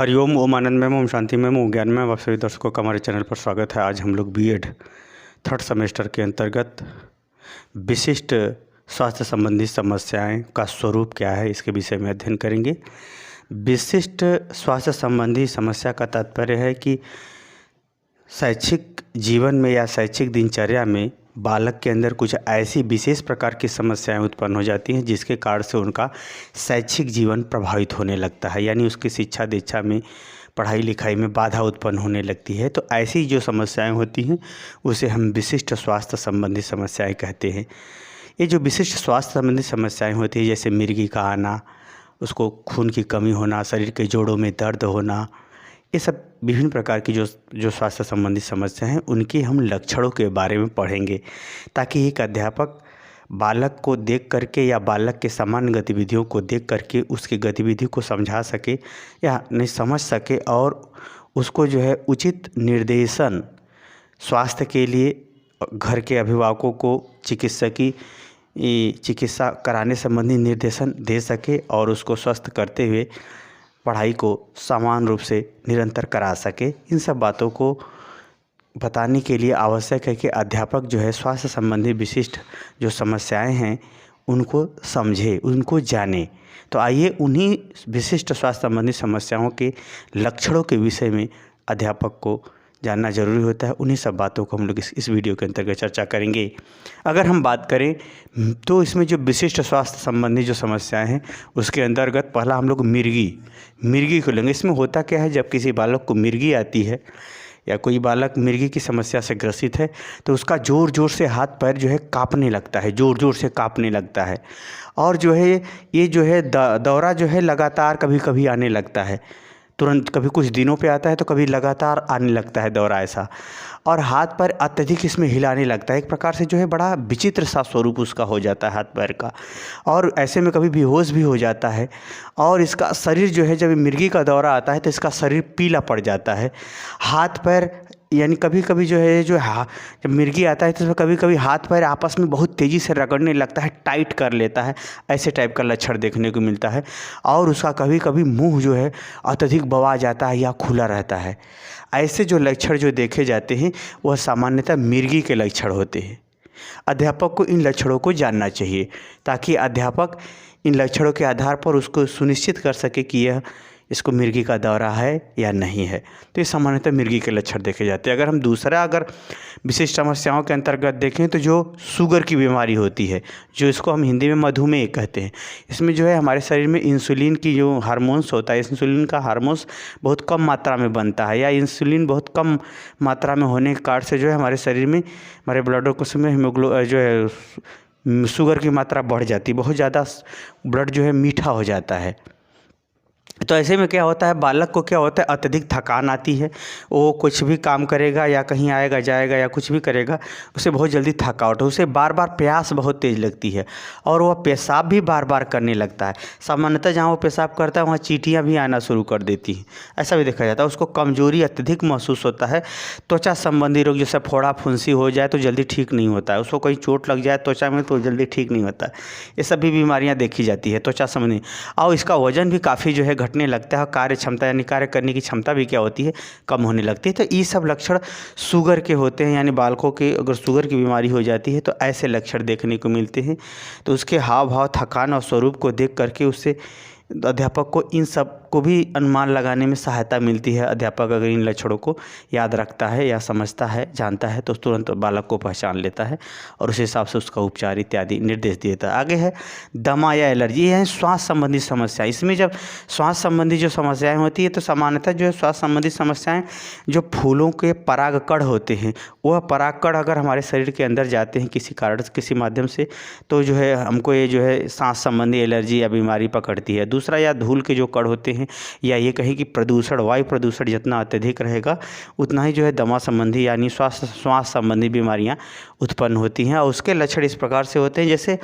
हरिओम ओम आनंदमय ओम शांतिमय ओम ज्ञानमय। आप सभी दर्शकों का हमारे चैनल पर स्वागत है। आज हम लोग बीएड थर्ड सेमेस्टर के अंतर्गत विशिष्ट स्वास्थ्य संबंधी समस्याएं का स्वरूप क्या है इसके विषय में अध्ययन करेंगे। विशिष्ट स्वास्थ्य संबंधी समस्या का तात्पर्य है कि शैक्षिक जीवन में या शैक्षिक दिनचर्या में बालक के अंदर कुछ ऐसी विशेष प्रकार की समस्याएं उत्पन्न हो जाती हैं जिसके कारण से उनका शैक्षिक जीवन प्रभावित होने लगता है, यानी उसकी शिक्षा दीक्षा में, पढ़ाई लिखाई में बाधा उत्पन्न होने लगती है। तो ऐसी जो समस्याएं होती हैं उसे हम विशिष्ट स्वास्थ्य संबंधी समस्याएं कहते हैं। ये जो विशिष्ट स्वास्थ्य संबंधी समस्याएं होती हैं, जैसे मिर्गी का आना, उसको खून की कमी होना, शरीर के जोड़ों में दर्द होना, ये सब विभिन्न प्रकार की जो स्वास्थ्य संबंधी समस्या हैं उनके हम लक्षणों के बारे में पढ़ेंगे, ताकि एक अध्यापक बालक को देख करके या बालक के सामान्य गतिविधियों को देख करके उसकी गतिविधि को समझा सके या नहीं समझ सके और उसको जो है उचित निर्देशन स्वास्थ्य के लिए घर के अभिभावकों को चिकित्सा कराने संबंधी निर्देशन दे सके और उसको स्वस्थ करते हुए पढ़ाई को समान रूप से निरंतर करा सके। इन सब बातों को बताने के लिए आवश्यक है कि अध्यापक जो है स्वास्थ्य संबंधी विशिष्ट जो समस्याएं हैं उनको समझे, उनको जाने। तो आइए उन्हीं विशिष्ट स्वास्थ्य संबंधी समस्याओं के लक्षणों के विषय में अध्यापक को जानना जरूरी होता है। उन्हीं सब बातों को हम लोग इस वीडियो के अंतर्गत चर्चा करेंगे। अगर हम बात करें तो इसमें जो विशिष्ट स्वास्थ्य संबंधी जो समस्याएं हैं उसके अंतर्गत पहला हम लोग मिर्गी को लेंगे। इसमें होता क्या है, जब किसी बालक को मिर्गी आती है या कोई बालक मिर्गी की समस्या से ग्रसित है तो उसका ज़ोर ज़ोर से हाथ पैर जो है काँपने लगता है, ज़ोर ज़ोर से काँपने लगता है। और जो है ये जो है दौरा जो है लगातार कभी कभी आने लगता है, तुरंत कभी कुछ दिनों पे आता है तो कभी लगातार आने लगता है दौरा ऐसा। और हाथ पैर अत्यधिक इसमें हिलाने लगता है, एक प्रकार से जो है बड़ा विचित्र सा स्वरूप उसका हो जाता है हाथ पैर का। और ऐसे में कभी बेहोश भी हो जाता है। और इसका शरीर जो है, जब मिर्गी का दौरा आता है तो इसका शरीर पीला पड़ जाता है। हाथ पैर यानी कभी कभी जो है जब मिर्गी आता है तो कभी कभी हाथ पैर आपस में बहुत तेज़ी से रगड़ने लगता है, टाइट कर लेता है, ऐसे टाइप का लक्षण देखने को मिलता है। और उसका कभी कभी मुंह जो है अत्यधिक बवा जाता है या खुला रहता है। ऐसे जो लक्षण जो देखे जाते हैं वह सामान्यतः मिर्गी के लक्षण होते हैं। अध्यापक को इन लक्षणों को जानना चाहिए ताकि अध्यापक इन लक्षणों के आधार पर उसको सुनिश्चित कर सके कि इसको मिर्गी का दौरा है या नहीं है। तो ये सामान्यतः मिर्गी के लक्षण देखे जाते हैं। अगर हम अगर विशिष्ट समस्याओं के अंतर्गत देखें तो जो शुगर की बीमारी होती है, जो इसको हम हिंदी में मधुमेह कहते हैं, इसमें जो है हमारे शरीर में इंसुलिन की जो हार्मोन्स होता है, इंसुलिन का हार्मोन्स बहुत कम मात्रा में बनता है या इंसुलिन बहुत कम मात्रा में होने के कारण से जो है हमारे शरीर में, हमारे ब्लड ग्लूकोज में जो है शुगर की मात्रा बढ़ जाती है, बहुत ज़्यादा ब्लड जो है मीठा हो जाता है। तो ऐसे में क्या होता है, बालक को क्या होता है, अत्यधिक थकान आती है। वो कुछ भी काम करेगा या कहीं आएगा जाएगा या कुछ भी करेगा उसे बहुत जल्दी थकावट, उसे बार बार प्यास बहुत तेज़ लगती है और वह पेशाब भी बार बार करने लगता है। सामान्यतः जहाँ वो पेशाब करता है वहाँ चींटियाँ भी आना शुरू कर देती हैं, ऐसा भी देखा जाता है। उसको कमजोरी अत्यधिक महसूस होता है। त्वचा संबंधी रोग जैसे फोड़ा फुंसी हो जाए तो जल्दी ठीक नहीं होता है, उसको कहीं चोट लग जाए त्वचा में तो जल्दी ठीक नहीं होता है। ये सभी बीमारियाँ देखी जाती है त्वचा संबंधी। और इसका वजन भी काफ़ी जो है घटने लगता है, कार्य क्षमता यानी कार्य करने की क्षमता भी क्या होती है, कम होने लगती है। तो ये सब लक्षण शुगर के होते हैं, यानी बालकों के अगर शुगर की बीमारी हो जाती है तो ऐसे लक्षण देखने को मिलते हैं। तो उसके हाव भाव, थकान और स्वरूप को देख करके उससे अध्यापक को इन सब को भी अनुमान लगाने में सहायता मिलती है। अध्यापक अगर इन लक्षणों को याद रखता है या समझता है, जानता है तो तुरंत बालक को पहचान लेता है और उस हिसाब से उसका उपचार इत्यादि निर्देश देता है। आगे है दमा या एलर्जी, ये है स्वास्थ्य संबंधी समस्या। इसमें जब स्वास्थ्य संबंधी जो समस्याएं होती है तो सामान्यतः जो है स्वास्थ्य संबंधी समस्याएं जो फूलों के परागकण होते हैं, वह परागकण अगर हमारे शरीर के अंदर जाते हैं किसी कारण किसी माध्यम से तो जो है हमको ये जो है सांस संबंधी एलर्जी या बीमारी पकड़ती है। दूसरा, या धूल के जो कण होते हैं या ये कहीं कि प्रदूषण, वायु प्रदूषण जितना अत्यधिक रहेगा उतना ही जो है दमा संबंधी यानी श्वास संबंधी बीमारियां उत्पन्न होती हैं। और उसके लक्षण इस प्रकार से होते हैं जैसे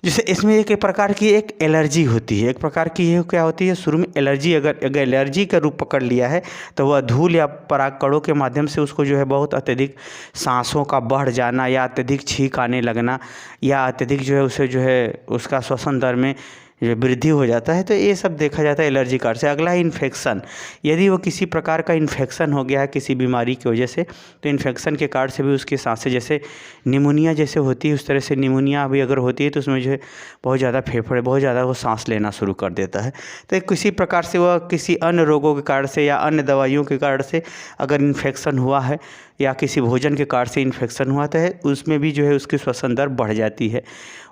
इसमें एक प्रकार की एक एलर्जी होती है। एक प्रकार की ये क्या होती है, शुरू में एलर्जी, अगर एलर्जी का रूप पकड़ लिया है तो वह धूल या परागकणों के माध्यम से उसको जो है बहुत अत्यधिक सांसों का बढ़ जाना या अत्यधिक छींक आने लगना या अत्यधिक जो है उसे जो है उसका श्वसन दर में जो वृद्धि हो जाता है। तो ये सब देखा जाता है एलर्जी कार्ड से। अगला है इन्फेक्शन। यदि वो किसी प्रकार का इन्फेक्शन हो गया है किसी बीमारी की वजह से, तो इन्फेक्शन के कार्ड से भी उसकी सांसें, जैसे निमोनिया जैसे होती है उस तरह से निमोनिया भी अगर होती है तो उसमें जो है बहुत ज़्यादा फेफड़े, बहुत ज़्यादा वो सांस लेना शुरू कर देता है। तो किसी प्रकार से वह किसी अन्य रोगों के कारण से या अन्य दवाइयों के कारण से अगर इन्फेक्शन हुआ है या किसी भोजन के कारण से इन्फेक्शन हुआ तो है, उसमें भी जो है उसकी श्वसन दर बढ़ जाती है,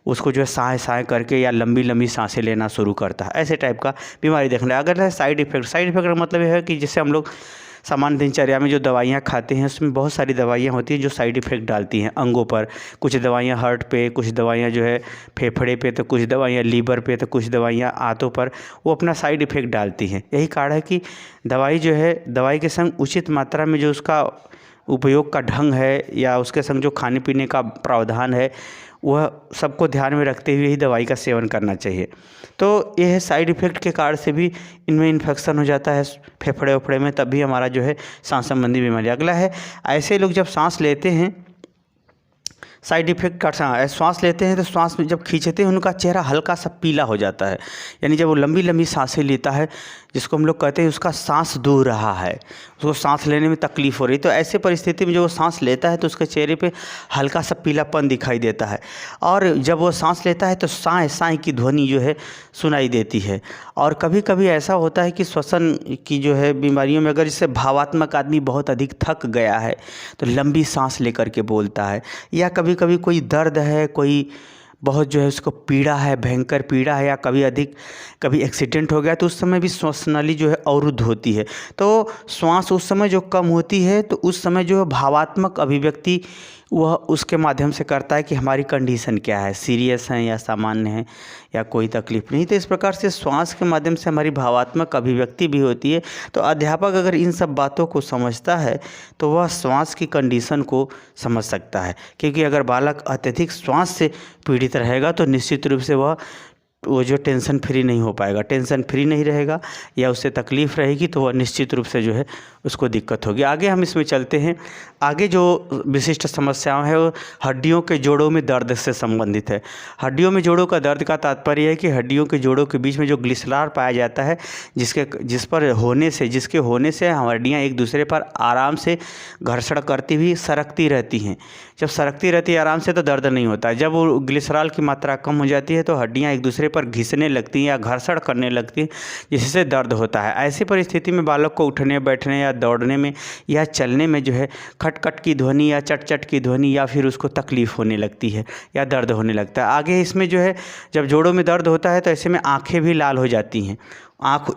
उसको जो है साए साए करके या लंबी लंबी सांसें लेना शुरू करता है। ऐसे टाइप का बीमारी देखना है। अगर है साइड इफेक्ट, साइड इफेक्ट का मतलब यह है कि जैसे हम लोग सामान्य दिनचर्या में जो दवाइयाँ खाते हैं उसमें बहुत सारी दवाइयाँ होती हैं जो साइड इफ़ेक्ट डालती हैं अंगों पर। कुछ दवाइयाँ हार्ट पे, कुछ दवाइयाँ जो है फेफड़े पे, तो कुछ दवाइयाँ लीवर पे, तो कुछ दवाइयाँ आंतों पर, वो अपना साइड इफ़ेक्ट डालती हैं। यही कारण है कि दवाई जो है, दवाई के संग उचित मात्रा में जो उसका उपयोग का ढंग है या उसके संग जो खाने पीने का प्रावधान है वह सबको ध्यान में रखते हुए ही दवाई का सेवन करना चाहिए। तो यह साइड इफ़ेक्ट के कारण से भी इनमें इन्फेक्शन हो जाता है फेफड़े वफड़े में, तब भी हमारा जो है सांस संबंधी बीमारी। अगला है ऐसे लोग जब सांस लेते हैं, साइड इफ़ेक्ट का श्वास लेते हैं तो श्वास में जब खींचते हैं उनका चेहरा हल्का सा पीला हो जाता है, यानी जब वो लंबी लंबी सांसें लेता है जिसको हम लोग कहते हैं उसका सांस दूर रहा है, उसको सांस लेने में तकलीफ़ हो रही। तो ऐसे परिस्थिति में जब वो सांस लेता है तो उसके चेहरे पे हल्का सा पीलापन दिखाई देता है, और जब वो सांस लेता है तो साए साए की ध्वनि जो है सुनाई देती है। और कभी कभी ऐसा होता है कि श्वसन की जो है बीमारियों में अगर जैसे भावात्मक आदमी बहुत अधिक थक गया है तो लंबी सांस लेकर के बोलता है, या कभी कभी कोई दर्द है, कोई बहुत जो है उसको पीड़ा है, भयंकर पीड़ा है, या कभी एक्सीडेंट हो गया तो उस समय भी श्वास नली जो है अवरुद्ध होती है। तो श्वास उस समय जो कम होती है तो उस समय जो भावात्मक अभिव्यक्ति वह उसके माध्यम से करता है कि हमारी कंडीशन क्या है, सीरियस है या सामान्य है या कोई तकलीफ़ नहीं। तो इस प्रकार से श्वास के माध्यम से हमारी भावात्मक अभिव्यक्ति भी होती है। तो अध्यापक अगर इन सब बातों को समझता है तो वह श्वास की कंडीशन को समझ सकता है, क्योंकि अगर बालक अत्यधिक श्वास से पीड़ित रहेगा तो निश्चित रूप से वो जो टेंशन फ्री नहीं हो पाएगा, टेंशन फ्री नहीं रहेगा या उससे तकलीफ़ रहेगी तो वह निश्चित रूप से जो है उसको दिक्कत होगी। आगे हम इसमें चलते हैं। आगे जो विशिष्ट समस्याएं हैं वो हड्डियों के जोड़ों में दर्द से संबंधित है। हड्डियों में जोड़ों का दर्द का तात्पर्य है कि हड्डियों के जोड़ों के बीच में जो ग्लिसरार पाया जाता है जिसके होने से हड्डियाँ एक दूसरे पर आराम से घर्षण करती हुई सरकती रहती हैं। जब सरकती रहती है आराम से तो दर्द नहीं होता है। जब वो ग्लिसरॉल की मात्रा कम हो जाती है तो हड्डियाँ एक दूसरे पर घिसने लगती हैं या घर्षण करने लगती हैं, जिससे दर्द होता है। ऐसी परिस्थिति में बालक को उठने बैठने या दौड़ने में या चलने में जो है खटखट की ध्वनि या चट की ध्वनि या फिर उसको तकलीफ़ होने लगती है या दर्द होने लगता है। आगे इसमें जो है जब जोड़ों में दर्द होता है तो ऐसे में आँखें भी लाल हो जाती हैं।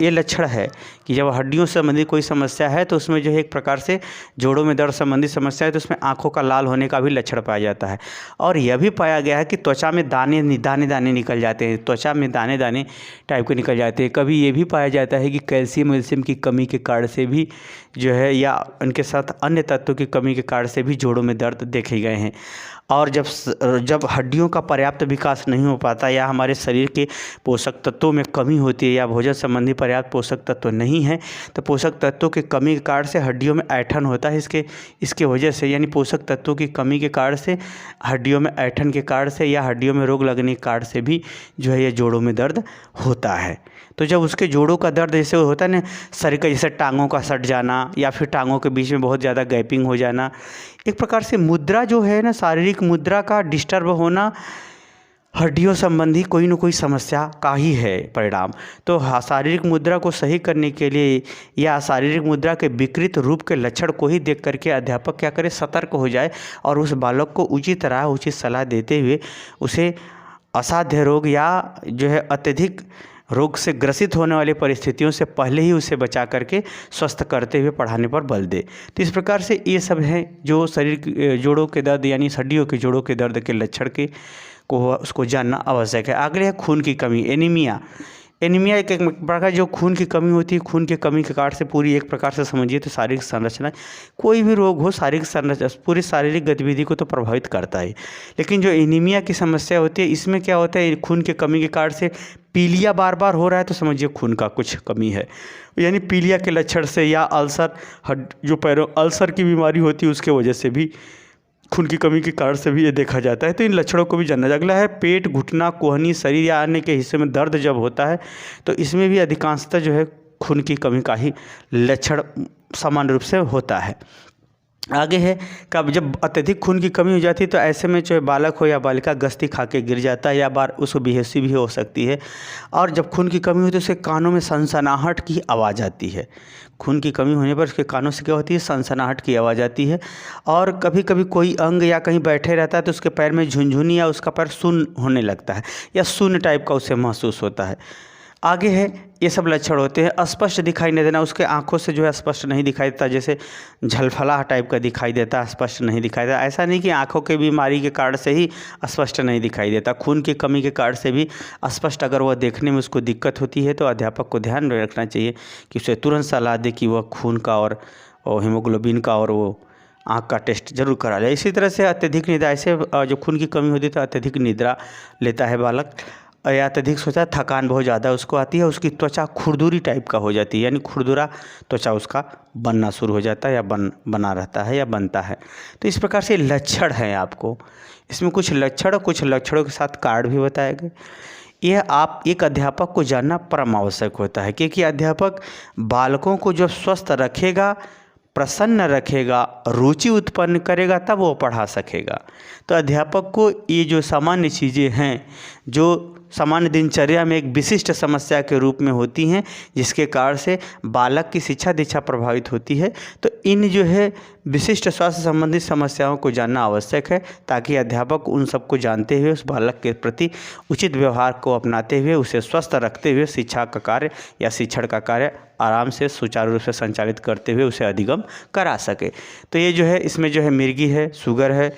ये लक्षण है कि जब हड्डियों से संबंधित कोई समस्या है तो उसमें जो है एक प्रकार से जोड़ों में दर्द संबंधी समस्या है तो उसमें आँखों का लाल होने का भी लक्षण पाया जाता है। और यह भी पाया गया है कि त्वचा में दाने निकल जाते हैं, त्वचा में दाने दाने टाइप के निकल जाते हैं। कभी ये भी पाया जाता है कि कैल्शियम की कमी के कारण से भी जो है या उनके साथ अन्य तत्वों की कमी के कारण से भी जोड़ों में दर्द देखे गए हैं। और जब हड्डियों का पर्याप्त विकास नहीं हो पाता या हमारे शरीर के पोषक तत्वों में कमी होती है या भोजन संबंधी पर्याप्त पोषक तत्व नहीं है तो पोषक तत्वों की कमी के कारण से हड्डियों में ऐंठन होता है। इसके वजह से यानी पोषक तत्वों की कमी के कारण से हड्डियों में ऐंठन के कारण से या हड्डियों में रोग लगने के कारण से भी जो है ये जोड़ों में दर्द होता है। तो जब उसके जोड़ों का दर्द जैसे होता है ना, शरीर का जैसे टांगों का सट जाना या फिर टांगों के बीच में बहुत ज़्यादा गैपिंग हो जाना, एक प्रकार से मुद्रा जो है ना, शारीरिक मुद्रा का डिस्टर्ब होना हड्डियों संबंधी कोई न कोई समस्या का ही है परिणाम। तो शारीरिक मुद्रा को सही करने के लिए या शारीरिक मुद्रा के विकृत रूप के लक्षण को ही देख करके अध्यापक क्या करे, सतर्क हो जाए और उस बालक को उचित राह उचित सलाह देते हुए उसे असाध्य रोग या जो है अत्यधिक रोग से ग्रसित होने वाली परिस्थितियों से पहले ही उसे बचा करके स्वस्थ करते हुए पढ़ाने पर बल दे। तो इस प्रकार से ये सब हैं जो शरीर के जोड़ों के दर्द यानी हड्डियों के जोड़ों के दर्द के लक्षण को उसको जानना आवश्यक है। अगले है खून की कमी, एनीमिया। एनीमिया एक प्रकार जो खून की कमी होती है, खून की कमी के कारण से पूरी एक प्रकार से समझिए तो शारीरिक संरचना, कोई भी रोग हो शारीरिक संरचना पूरी शारीरिक गतिविधि को तो प्रभावित करता है। लेकिन जो एनीमिया की समस्या होती है इसमें क्या होता है, खून की कमी के कारण से पीलिया बार बार हो रहा है तो समझिए खून का कुछ कमी है, यानी पीलिया के लक्षण से या अल्सर जो पैरों अल्सर की बीमारी होती है उसके वजह से भी खून की कमी के कारण से भी ये देखा जाता है। तो इन लक्षणों को भी जानना। अगला है पेट, घुटना, कोहनी, शरीर या अन्य के हिस्से में दर्द जब होता है तो इसमें भी अधिकांशतः जो है खून की कमी का ही लक्षण सामान्य रूप से होता है। आगे है कब जब अत्यधिक खून की कमी हो जाती है तो ऐसे में चाहे बालक हो या बालिका गस्ती खा के गिर जाता है या बार उसको बेहोशी भी हो सकती है। और जब खून की कमी होती है तो उसके कानों में सनसनाहट की आवाज़ आती है। खून की कमी होने पर उसके कानों से क्या होती है, सनसनाहट की आवाज़ आती है। और कभी कभी कोई अंग या कहीं बैठे रहता है तो उसके पैर में झुनझुनी या उसका पैर सुन्न होने लगता है या शून्य टाइप का उसे महसूस होता है। आगे है ये सब लक्षण होते हैं। स्पष्ट दिखाई नहीं देना, उसके आंखों से जो है स्पष्ट नहीं दिखाई देता, जैसे झलफला टाइप का दिखाई देता, स्पष्ट नहीं दिखाई देता। ऐसा नहीं कि आंखों की बीमारी के कारण से ही स्पष्ट नहीं दिखाई देता, खून की कमी के कारण से भी स्पष्ट अगर वह देखने में उसको दिक्कत होती है तो अध्यापक को ध्यान में रखना चाहिए कि उसे तुरंत सलाह दे कि वह खून का और हीमोग्लोबिन का और वो आँख का टेस्ट जरूर करा ले। इसी तरह से अत्यधिक निद्रा, ऐसे जो खून की कमी होती है तो अत्यधिक निद्रा लेता है बालक या अत्यधिक सोचा, थकान बहुत ज़्यादा उसको आती है, उसकी त्वचा खुरदुरी टाइप का हो जाती है, यानी खुरदुरा त्वचा उसका बनना शुरू हो जाता है या बना रहता है या बनता है। तो इस प्रकार से लक्षण हैं आपको, इसमें कुछ लक्षण और कुछ लक्षणों के साथ कार्ड भी बताए गए। यह आप एक अध्यापक को जानना परम आवश्यक होता है, क्योंकि अध्यापक बालकों को जब स्वस्थ रखेगा, प्रसन्न रखेगा, रुचि उत्पन्न करेगा, तब वो पढ़ा सकेगा। तो अध्यापक को ये जो सामान्य चीज़ें हैं जो सामान्य दिनचर्या में एक विशिष्ट समस्या के रूप में होती हैं, जिसके कारण से बालक की शिक्षा दीक्षा प्रभावित होती है, तो इन जो है विशिष्ट स्वास्थ्य संबंधित समस्याओं को जानना आवश्यक है, ताकि अध्यापक उन सबको जानते हुए उस बालक के प्रति उचित व्यवहार को अपनाते हुए उसे स्वस्थ रखते हुए शिक्षा का कार्य या शिक्षण का कार्य आराम से सुचारू रूप से संचालित करते हुए उसे अधिगम करा सके। तो ये जो है इसमें जो है मिर्गी है, शुगर है,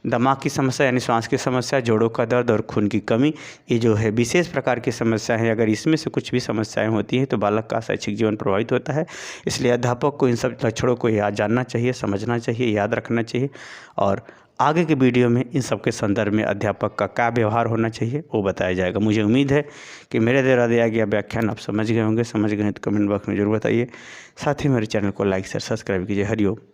दिमाग की समस्या यानी श्वास की समस्या, जोड़ों का दर्द और खून की कमी, ये जो है विशेष प्रकार की समस्या है। अगर इसमें से कुछ भी समस्याएं होती हैं तो बालक का शैक्षिक जीवन प्रभावित होता है। इसलिए अध्यापक को इन सब लक्षणों को जानना चाहिए, समझना चाहिए, याद रखना चाहिए और आगे के वीडियो में इन सब के संदर्भ में अध्यापक का क्या व्यवहार होना चाहिए वो बताया जाएगा। मुझे उम्मीद है कि मेरे द्वारा दिया गया व्याख्यान आप समझ गए होंगे। समझ गए तो कमेंट बॉक्स में जरूर बताइए। साथ ही मेरे चैनल को लाइक शेयर सब्सक्राइब कीजिए। हरिओम।